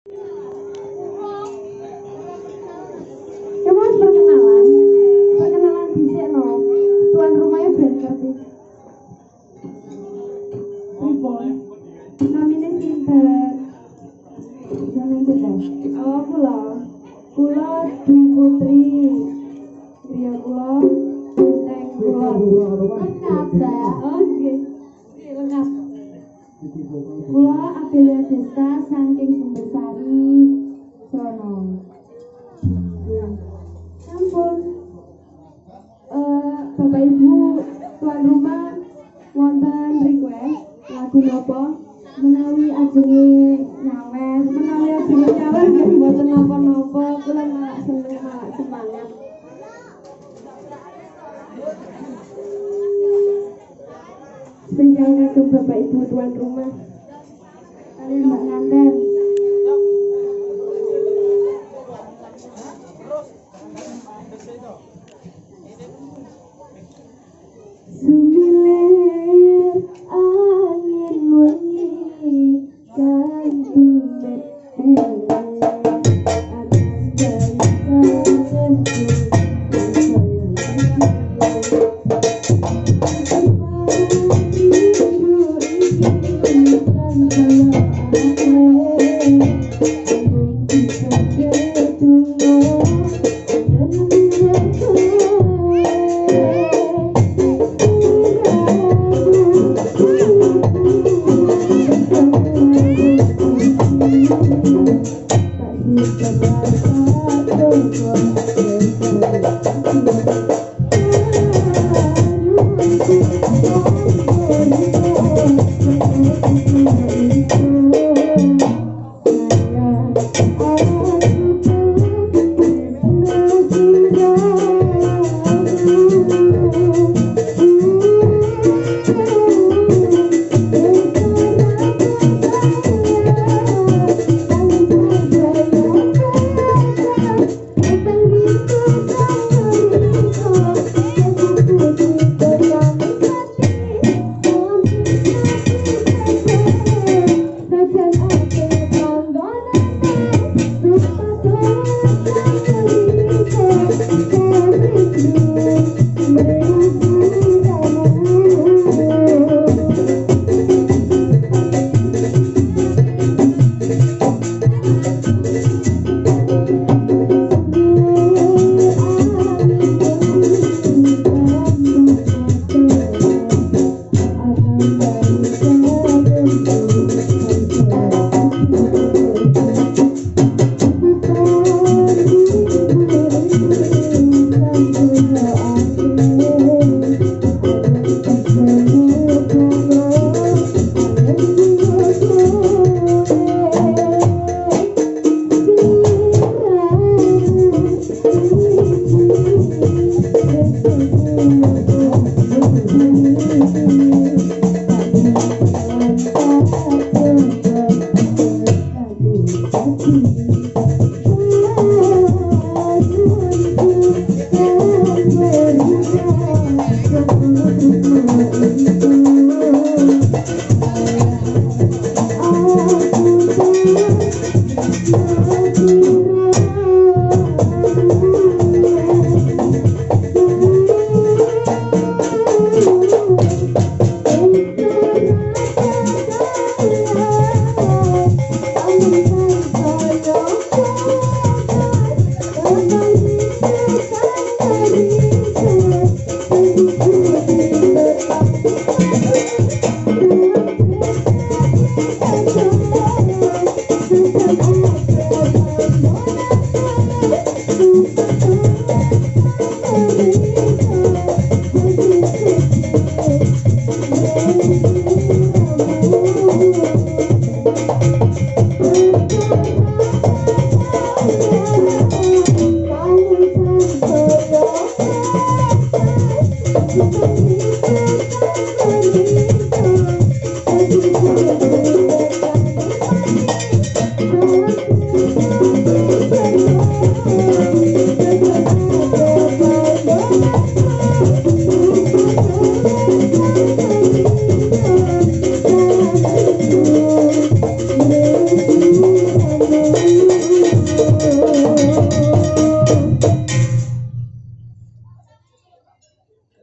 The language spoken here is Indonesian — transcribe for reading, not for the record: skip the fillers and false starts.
Ya mas perkenalan dhisik no. Tuan rumahnya ben ngerti. Pripun? Namine sinten? Jeneng sinten? Oh, kula Dwi Putri. Griya kula Teng kula. Lengkap ta? Oh nggih. Lengkap. Kula Abelia Desta saking Sumbersari, Sono. Ya. Sampun. Bapak Ibu tuan rumah wonten request lagu napa menawi ajenge nyawes nggih mboten napa-napa kula malah seneng malah semangat. Spesial kagem Bapak Ibu tuan rumah kalian Mbak Nganten. Sumilir angin wengi kandume Thank you.